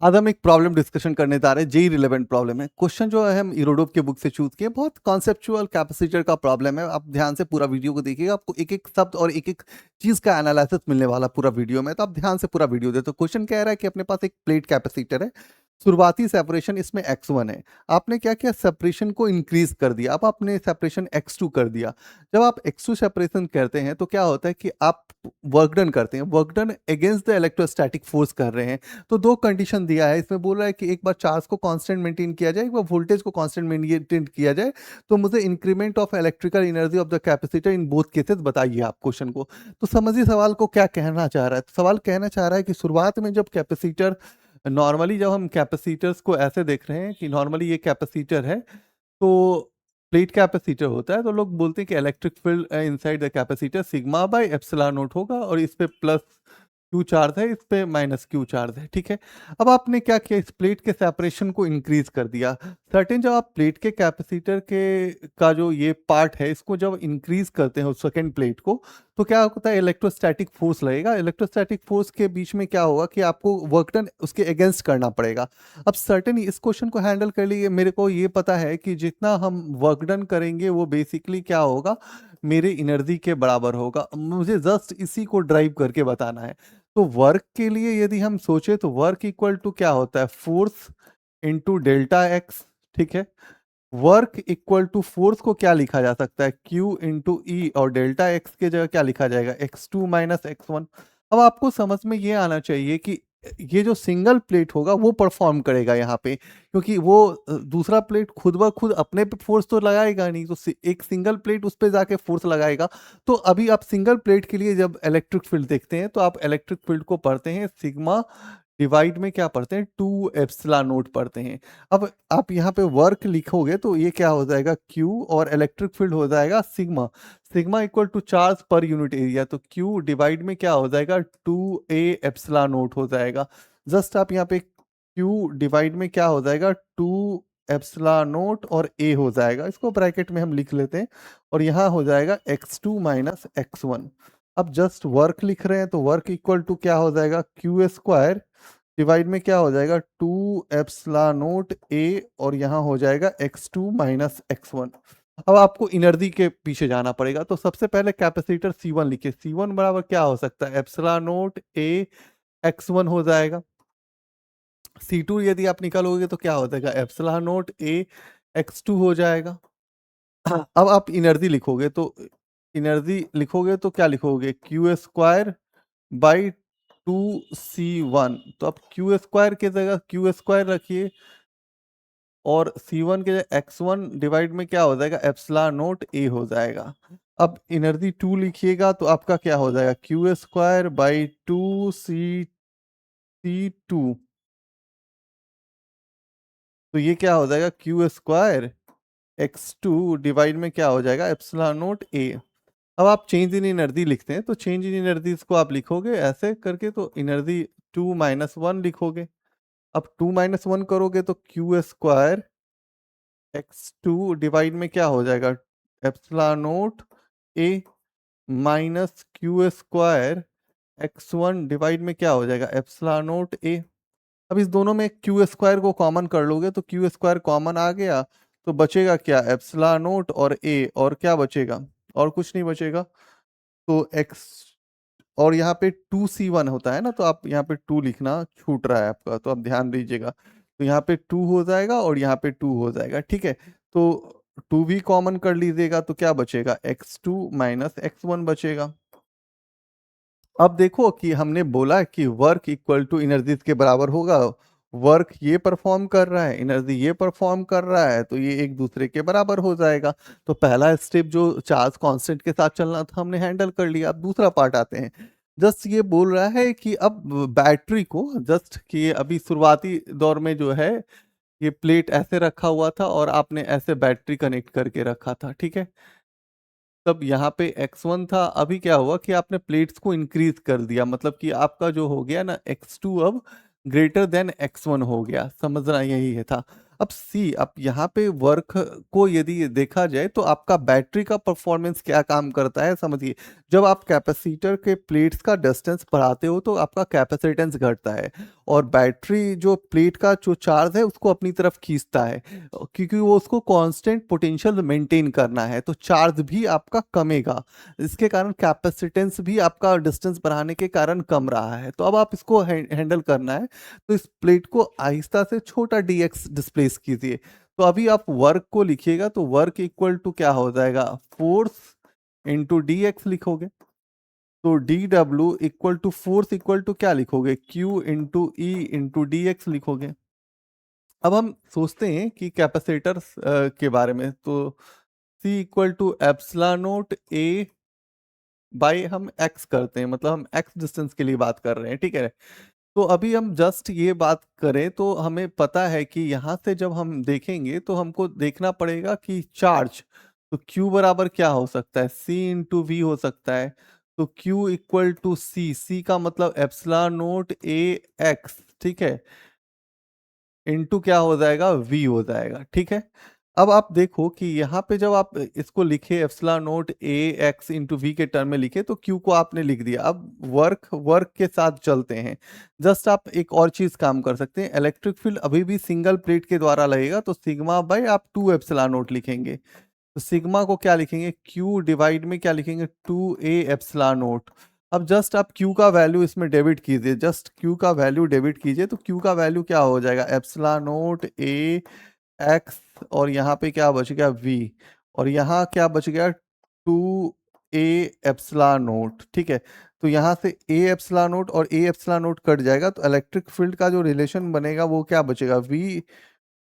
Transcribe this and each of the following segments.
आज हम एक प्रॉब्लम डिस्कशन करने जा रहे हैं, जेई रिलेवेंट प्रॉब्लम है। क्वेश्चन जो है हम यूरोडोप के बुक से चूज किए, बहुत कॉन्सेप्चुअल कैपेसिटर का प्रॉब्लम है। आप ध्यान से पूरा वीडियो को देखिएगा, आपको एक एक शब्द और एक एक चीज का एनालिसिस मिलने वाला पूरा वीडियो में, तो आप ध्यान से पूरा वीडियो दे। तो क्वेश्चन कह रहा है कि अपने पास एक प्लेट कैपेसिटर है, शुरुआती सेपरेशन इसमें x1 है। आपने क्या किया, सेपरेशन को इंक्रीज कर दिया, अब आपने सेपरेशन x2 कर दिया। जब आप x2 सेपरेशन करते हैं तो क्या होता है कि आप वर्क डन करते हैं, work done against the electrostatic force कर रहे हैं। तो दो कंडीशन दिया है इसमें, बोल रहा है कि एक बार चार्ज को कांस्टेंट मेंटेन किया जाए, एक बार वोल्टेज को कांस्टेंट मेंटेन किया जाए, तो मुझे increment of electrical energy of the capacitor in both cases बताइए आप क्वेश्चन को। तो समझिए सवाल को क्या कहना चाह रहा है। तो सवाल कहना चाह रहा है कि शुरुआत में जब कैपेसिटर, नॉर्मली जब हम कैपेसिटर्स को ऐसे देख रहे हैं कि नॉर्मली ये कैपेसिटर है, तो प्लेट कैपेसिटर होता है, तो लोग बोलते हैं कि electric field inside the capacitor sigma by epsilon not होगा, और इस पे प्लस क्यू चार्ज है, इस पे माइनस क्यू चार्ज है, ठीक है। अब आपने क्या किया, इस प्लेट के सेपरेशन को इंक्रीज कर दिया। सर्टेन जब आप प्लेट के कैपेसिटर के का जो ये पार्ट है, इसको जब इंक्रीज करते हैं उस सेकेंड प्लेट को, तो क्या होता है, इलेक्ट्रोस्टैटिक फोर्स लगेगा। इलेक्ट्रोस्टैटिक फोर्स के बीच में क्या होगा कि आपको वर्क डन उसके अगेंस्ट करना पड़ेगा। अब सर्टेन इस क्वेश्चन को हैंडल कर लिए, मेरे को ये पता है कि जितना हम वर्क डन करेंगे वो बेसिकली क्या होगा, मेरे एनर्जी के बराबर होगा। मुझे जस्ट इसी को ड्राइव करके बताना है। तो वर्क के लिए यदि हम सोचे तो वर्क इक्वल टू क्या होता है, फोर्स इंटू डेल्टा एक्स, ठीक है। वर्क इक्वल टू फोर्स को क्या लिखा जा सकता है, Q इंटू ई, और डेल्टा एक्स के जगह क्या लिखा जाएगा, x2 माइनस x1। अब आपको समझ में ये आना चाहिए कि ये जो सिंगल प्लेट होगा वो परफॉर्म करेगा यहाँ पे, क्योंकि वो दूसरा प्लेट खुद ब खुद अपने पे फोर्स तो लगाएगा नहीं, तो एक सिंगल प्लेट उस पे जाके फोर्स लगाएगा। तो अभी आप सिंगल प्लेट के लिए जब इलेक्ट्रिक फील्ड देखते हैं, तो आप इलेक्ट्रिक फील्ड को पढ़ते हैं सिग्मा डिवाइड में क्या पढ़ते हैं, 2 एप्सिलॉन नोट पढ़ते हैं। अब आप यहाँ पे वर्क लिखोगे तो ये क्या हो जाएगा, Q, और इलेक्ट्रिक फील्ड हो जाएगा sigma. Sigma equal to charge per unit area, तो Q डिवाइड में क्या हो जाएगा, 2A एप्सिलॉन नोट हो जाएगा। जस्ट आप यहाँ पे Q डिवाइड में क्या हो जाएगा, 2 एप्सिलॉन नोट और A हो जाएगा, इसको ब्रैकेट में हम लिख लेते हैं, और यहाँ हो जाएगा x2 माइनस x1। अब जस्ट वर्क लिख रहे हैं तो वर्क इक्वल टू क्या हो जाएगा, क्यू स्क्वायर डिवाइड में क्या हो जाएगा, 2 एप्सिलॉन नोट ए, और यहाँ हो जाएगा x2 माइनस x1। अब आपको एनर्जी के पीछे जाना पड़ेगा, तो सबसे पहले कैपेसिटर C1 लिखिए। C1 बराबर क्या हो सकता है, एप्सिलॉन नोट ए x1 हो जाएगा। C2 यदि आप निकालोगे तो क्या हो जाएगा, एप्सिलॉन नोट ए x2 हो जाएगा। अब आप एनर्जी लिखोगे तो क्या लिखोगे, क्यू स्क्वायर बाई 2C1। तो अब क्यू स्क्वायर की जगह क्यू स्क्वायर रखिए, और C1 के x1 डिवाइड में क्या हो जाएगा, एप्सिलॉन नोट ए हो जाएगा। अब एनर्जी 2 लिखिएगा तो आपका क्या हो जाएगा, क्यू स्क्वायर बाई 2C2। तो ये क्या हो जाएगा, क्यू स्क्वायर x2 डिवाइड में क्या हो जाएगा, एप्सिलॉन नोट ए। अब आप चेंज इन एनर्जी लिखते हैं, तो चेंज इन एनर्जी को आप लिखोगे ऐसे करके, तो एनर्जी 2 माइनस 1 लिखोगे। अब 2 माइनस 1 करोगे तो क्यू स्क्वायर x2 डिवाइड में क्या हो जाएगा, epsilon naught A, minus q square x1 divide में क्या हो जाएगा, एप्सिलॉन नोट ए। अब इस दोनों में क्यू स्क्वायर को कॉमन कर लोगे तो क्यू स्क्वायर कॉमन आ गया, तो बचेगा क्या, एप्सिलॉन नोट और ए, और क्या बचेगा, और कुछ नहीं बचेगा। तो x, और यहाँ पे 2C1 होता है ना, तो आप यहाँ पे 2 लिखना छूट रहा है आपका, तो आप ध्यान दीजिएगा। तो यहाँ पे 2 हो जाएगा और यहाँ पे 2 हो जाएगा, ठीक है। तो 2 भी कॉमन कर लीजिएगा तो क्या बचेगा, x2 माइनस x1 बचेगा। अब देखो कि हमने बोला कि वर्क इक्वल टू एनर्जी के बराबर होगा। वर्क ये परफॉर्म कर रहा है, एनर्जी ये परफॉर्म कर रहा है, तो ये एक दूसरे के बराबर हो जाएगा। तो पहला स्टेप जो चार्ज कांस्टेंट के साथ चलना था हमने हैंडल कर लिया। अब दूसरा पार्ट आते हैं। जस्ट ये बोल रहा है कि अब बैटरी को, जस्ट कि अभी शुरुआती दौर में जो है ये प्लेट ऐसे रखा हुआ था और आपने ऐसे बैटरी कनेक्ट करके रखा था, ठीक है। तब यहाँ पे x1 था, अभी क्या हुआ कि आपने प्लेट्स को इंक्रीज कर दिया, मतलब कि आपका जो हो गया ना x2 अब ग्रेटर देन x1 हो गया, समझना यही है था। अब सी आप यहाँ पे वर्क को यदि देखा जाए तो आपका बैटरी का परफॉर्मेंस क्या काम करता है समझिए। जब आप कैपेसिटर के प्लेट्स का डिस्टेंस बढ़ाते हो तो आपका कैपेसिटेंस घटता है और बैटरी जो प्लेट का जो चार्ज है उसको अपनी तरफ खींचता है, क्योंकि वो उसको कांस्टेंट पोटेंशियल मेंटेन करना है तो चार्ज भी आपका कमेगा। इसके कारण कैपेसिटेंस भी आपका डिस्टेंस बढ़ाने के कारण कम रहा है। तो अब आप इसको हैंडल करना है तो इस प्लेट को आहिस्ता से छोटा dx डिस्प्लेस कीजिए। तो अभी आप वर्क को लिखिएगा तो वर्क इक्वल टू क्या हो जाएगा, फोर्स इंटू डी एक्स लिखोगे। तो D W equal to force equal to क्या लिखोगे, Q into E into D X लिखोगे। अब हम सोचते हैं कि कैपेसिटर के बारे में, तो c equal to epsilon naught A by हम एक्स करते हैं, मतलब हम एक्स डिस्टेंस के लिए बात कर रहे हैं, ठीक है। तो अभी हम जस्ट ये बात करें तो हमें पता है कि यहाँ से जब हम देखेंगे तो हमको देखना पड़ेगा कि चार्ज, तो Q बराबर क्या हो सकता है, C इंटू वी हो सकता है। तो Q इक्वल टू सी, सी का मतलब एप्सिलॉन नोट ए एक्स, ठीक है, इंटू क्या हो जाएगा, V हो जाएगा, ठीक है। अब आप देखो कि यहाँ पे जब आप इसको लिखे epsilon naught A X into V के टर्म में लिखे तो क्यू को आपने लिख दिया। अब वर्क वर्क के साथ चलते हैं। जस्ट आप एक और चीज काम कर सकते हैं, इलेक्ट्रिक फील्ड अभी भी सिंगल प्लेट के द्वारा लगेगा तो सिग्मा बाय आप 2 एप्सिलॉन नोट लिखेंगे। तो सिग्मा को क्या लिखेंगे, क्यू डिवाइड में क्या लिखेंगे, 2a एप्सिलॉन नोट। अब जस्ट आप Q का वैल्यू इसमें डेबिट कीजिए, जस्ट Q का वैल्यू डेबिट कीजिए तो Q का वैल्यू क्या हो जाएगा, एप्सिलॉन नोट ए एक्स, और यहाँ पे क्या बच गया V, और यहाँ क्या बच गया 2a एप्सिलॉन नोट, ठीक है। तो यहाँ से a एप्सिलॉन नोट और a एप्सिलॉन नोट कट जाएगा तो इलेक्ट्रिक फील्ड का जो रिलेशन बनेगा वो क्या बचेगा, V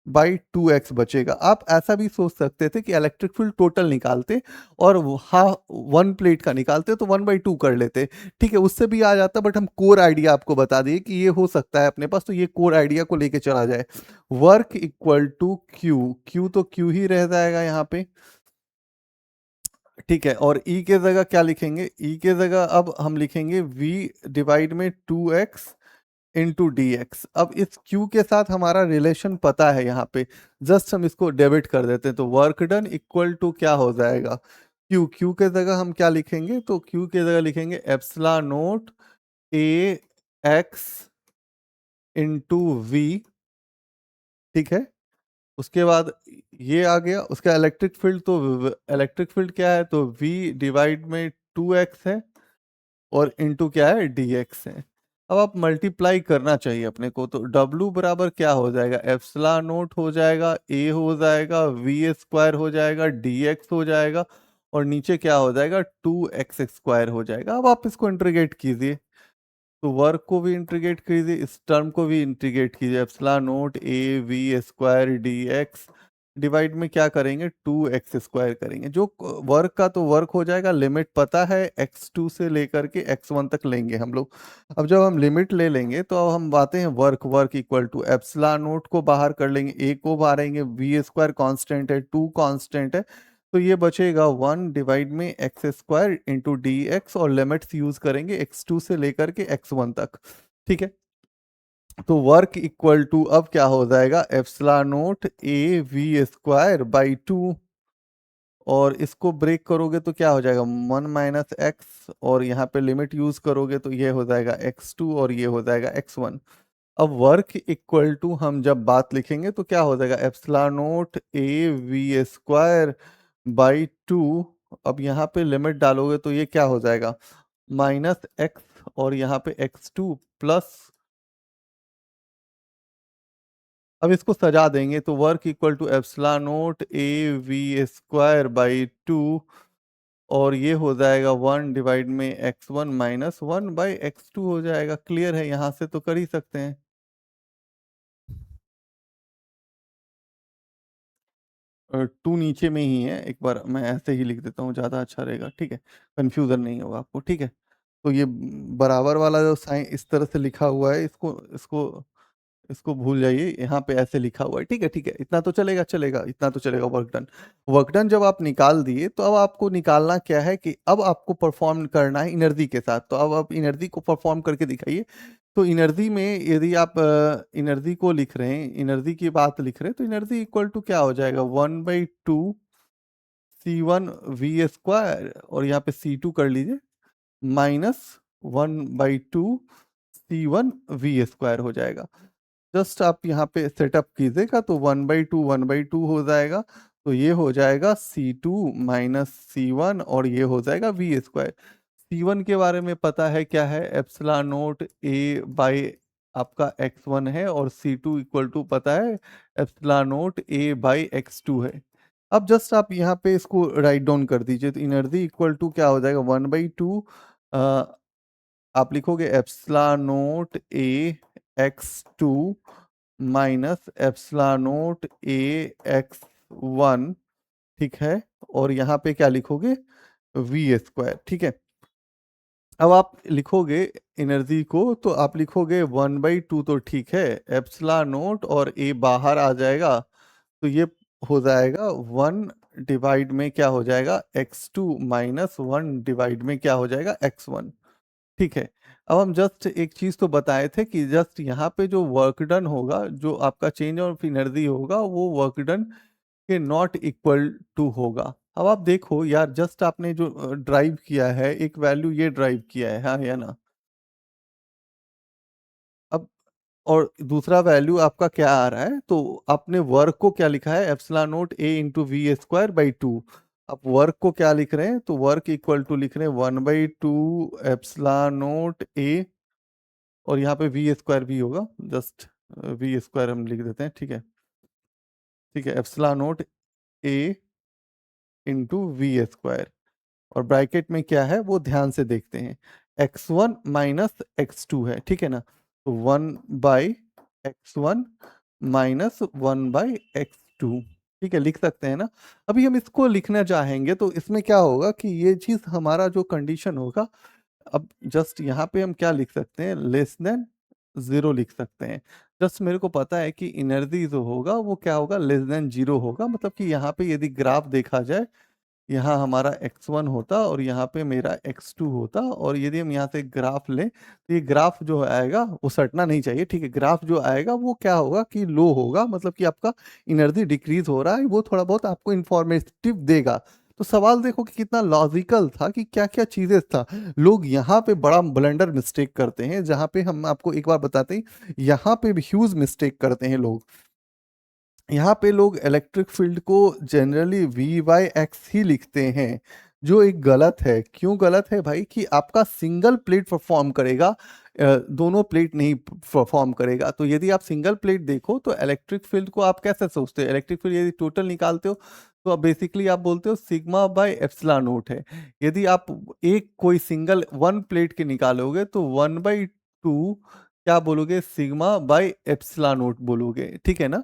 बाई 2x बचेगा। आप ऐसा भी सोच सकते थे कि इलेक्ट्रिक फील्ड टोटल निकालते और वन प्लेट का निकालते तो 1/2 कर लेते, ठीक है, उससे भी आ जाता। बट हम कोर आइडिया आपको बता दिए कि ये हो सकता है अपने पास, तो ये कोर आइडिया को लेके चला जाए। Work equal to Q, Q तो क्यू ही रह जाएगा यहाँ पे, ठीक है। और E के जगह क्या लिखेंगे, E के जगह अब हम लिखेंगे V डिवाइड में 2x इंटू डी एक्स। अब इस Q के साथ हमारा रिलेशन पता है यहाँ पे, जस्ट हम इसको डेबिट कर देते हैं तो वर्क डन इक्वल टू क्या हो जाएगा, Q, Q के जगह हम क्या लिखेंगे, तो Q के जगह लिखेंगे epsilon naught A X into V, ठीक है। उसके बाद ये आ गया, उसका इलेक्ट्रिक फील्ड, तो इलेक्ट्रिक फील्ड क्या है, तो V डिवाइड में 2x है और इनटू क्या है, dx है। अब आप मल्टीप्लाई करना चाहिए अपने को, तो W बराबर क्या हो जाएगा, एप्सिलॉन नोट हो जाएगा, A हो जाएगा, V स्क्वायर हो जाएगा, dx हो जाएगा, और नीचे क्या हो जाएगा, 2x स्क्वायर हो जाएगा। अब आप इसको इंटीग्रेट कीजिए, तो वर्क को भी इंटीग्रेट कीजिए, इस टर्म को भी इंटीग्रेट कीजिए, epsilon naught A V square D x divide में क्या करेंगे, 2x स्क्वायर करेंगे। जो वर्क का तो वर्क हो जाएगा, लिमिट पता है x2 से लेकर के x1 तक लेंगे हम लोग। अब जब हम लिमिट ले लेंगे तो अब हम आते हैं work, work equal to epsilon naught को बाहर कर लेंगे, a को बाहरेंगे, वी स्क्वायर कॉन्स्टेंट है, 2 कॉन्स्टेंट है, तो ये बचेगा 1 डिवाइड में x square into D x, और लिमिट्स यूज करेंगे x2 से लेकर के x1 तक, ठीक है। तो वर्क इक्वल टू अब क्या हो जाएगा, epsilon naught A V square by 2, और इसको ब्रेक करोगे तो क्या हो जाएगा, 1 माइनस एक्स, और यहाँ पे लिमिट यूज करोगे तो ये हो जाएगा x2 और ये हो जाएगा x1। अब वर्क इक्वल टू हम जब बात लिखेंगे तो क्या हो जाएगा, epsilon naught A V square by 2। अब यहाँ पे लिमिट डालोगे तो ये क्या हो जाएगा, माइनस एक्स, और यहाँ पे x2 प्लस, अब इसको सजा देंगे तो work equal to epsilon naught A V square by 2, और ये हो जाएगा 1 डिवाइड में x1 माइनस 1 बाई x2 हो जाएगा। क्लियर है, यहाँ से तो कर ही सकते हैं। 2 नीचे में ही है, एक बार मैं ऐसे ही लिख देता हूँ, ज़्यादा अच्छा रहेगा, ठीक है, कंफ्यूजन नहीं होगा आपको, ठीक है। तो ये बराबर वाला जो साइन इस तरह से लिखा हुआ है, इसको इसको इसको भूल जाइए, यहाँ पे ऐसे लिखा हुआ है, ठीक है, ठीक है, इतना तो चलेगा, चलेगा, इतना तो चलेगा। वर्क डन, वर्क डन जब आप निकाल दिए तो अब आपको निकालना क्या है कि अब आपको परफॉर्म करना है एनर्जी के साथ, तो अब आप एनर्जी को परफॉर्म करके दिखाइए। तो एनर्जी में यदि आप एनर्जी को लिख रहे हैं, एनर्जी की बात लिख रहे हैं, तो एनर्जी इक्वल टू क्या हो जाएगा, 1/2 C1 V² और यहाँ पे C2 कर लीजिए, माइनस 1/2 C1 V² हो जाएगा। जस्ट आप यहाँ पे सेटअप कीजिएगा तो 1/2 हो जाएगा, तो ये हो जाएगा C2 माइनस C1 और ये हो जाएगा V²। C1 के बारे में पता है क्या है, एप्सिलॉन नोट A बाई आपका x1 है, और C2 इक्वल टू पता है epsilon note A by x2 है। अब जस्ट आप यहाँ पे इसको राइट डाउन कर दीजिए, तो एनर्जी इक्वल टू क्या हो जाएगा, 1/2 आप लिखोगे epsilon note A x2 minus epsilon note A x1, ठीक है, और यहाँ पे क्या लिखोगे, V², ठीक है। अब आप लिखोगे एनर्जी को, तो आप लिखोगे 1/2, तो ठीक है, एप्सिलॉन नोट और ए बाहर आ जाएगा, तो ये हो जाएगा 1 डिवाइड में क्या हो जाएगा, x2 माइनस 1 डिवाइड में क्या हो जाएगा, x1, ठीक है। अब हम जस्ट एक चीज तो बताए थे कि जस्ट यहाँ पे जो वर्क डन होगा, जो आपका चेंज ऑफ एनर्जी होगा, वो वर्क डन के नॉट इक्वल टू होगा। अब आप देखो यार, जस्ट आपने जो ड्राइव किया है, एक वैल्यू ये ड्राइव किया है, हाँ या ना। अब और दूसरा वैल्यू आपका क्या आ रहा है, तो आपने वर्क को क्या लिखा है, epsilon note A into V²/2। आप वर्क को क्या लिख रहे हैं, तो वर्क इक्वल टू लिख रहे हैं 1/2 एप्सिलॉन नोट A, और यहाँ पे V² भी होगा, जस्ट V² हम लिख देते हैं, ठीक है, ठीक है, epsilon note A into V², और ब्रैकेट में क्या है वो ध्यान से देखते हैं, x1 माइनस x2 है, ठीक है ना, तो 1/x1 माइनस 1/x2, ठीक है, लिख सकते हैं ना। अभी हम इसको लिखना चाहेंगे, तो इसमें क्या होगा कि ये चीज हमारा जो कंडीशन होगा, अब जस्ट यहाँ पे हम क्या लिख सकते हैं, लेस देन 0 लिख सकते हैं। जस्ट मेरे को पता है कि एनर्जी जो होगा वो क्या होगा, लेस देन 0 होगा, मतलब कि यहाँ पे यदि ग्राफ देखा जाए, यहाँ हमारा x1 होता और यहाँ पे मेरा x2 होता, और यदि हम यहाँ से ग्राफ लें, तो ये ग्राफ जो आएगा वो सटना नहीं चाहिए, ठीक है, ग्राफ जो आएगा वो क्या होगा कि लो होगा, मतलब कि आपका एनर्जी डिक्रीज हो रहा है, वो थोड़ा बहुत आपको इंफॉर्मेटिव देगा। तो सवाल देखो कि कितना लॉजिकल था, कि क्या क्या चीजें था। लोग यहाँ पे बड़ा ब्लंडर मिस्टेक करते हैं, जहाँ पे हम आपको एक बार बताते हैं, यहाँ पे भी ह्यूज मिस्टेक करते हैं लोग। यहाँ पे लोग इलेक्ट्रिक फील्ड को जनरली V/x ही लिखते हैं, जो एक गलत है। क्यों गलत है भाई, कि आपका सिंगल प्लेट परफॉर्म करेगा, दोनों प्लेट नहीं परफॉर्म करेगा। तो यदि आप सिंगल प्लेट देखो, तो इलेक्ट्रिक फील्ड को आप कैसे सोचते हो, इलेक्ट्रिक फील्ड यदि टोटल निकालते हो, तो आप बेसिकली आप बोलते हो सिग्मा बाय एप्सिलॉन नोट है। यदि आप एक कोई सिंगल वन प्लेट के निकालोगे, तो 1/2 क्या बोलोगे, सिग्मा बाय एप्सिलॉन नोट बोलोगे, ठीक है ना।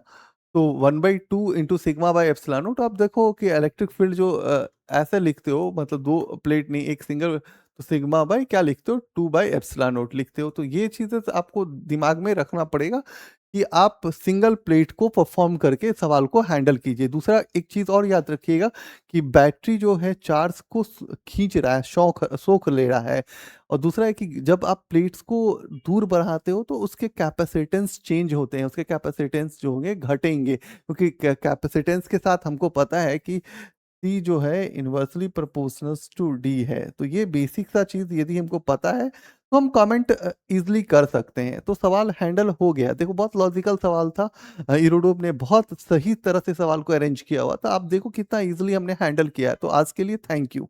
तो 1/2 into sigma by epsilon note, आप देखो कि इलेक्ट्रिक फील्ड जो ऐसे लिखते हो, मतलब दो प्लेट नहीं, एक सिंगल, तो सिग्मा बाय क्या लिखते हो, 2/एप्सिलॉन नोट लिखते हो। तो ये चीजें तो आपको दिमाग में रखना पड़ेगा, कि आप सिंगल प्लेट को परफॉर्म करके सवाल को हैंडल कीजिए। दूसरा एक चीज और याद रखिएगा, कि बैटरी जो है चार्ज को खींच रहा है, सोख ले रहा है। और दूसरा है कि जब आप प्लेट्स को दूर बढ़ाते हो, तो उसके कैपेसिटेंस चेंज होते हैं, उसके कैपेसिटेंस जो होंगे घटेंगे, क्योंकि कैपेसिटेंस के साथ हमको पता है कि C जो है इन्वर्सली प्रोपोर्शनल टू D है। तो ये बेसिक सा चीज यदि हमको पता है, तो हम कमेंट इजीली कर सकते हैं। तो सवाल हैंडल हो गया, देखो बहुत लॉजिकल सवाल था, इरोडोव ने बहुत सही तरह से सवाल को अरेंज किया हुआ था। आप देखो कितना इजीली हमने हैंडल किया है। तो आज के लिए थैंक यू।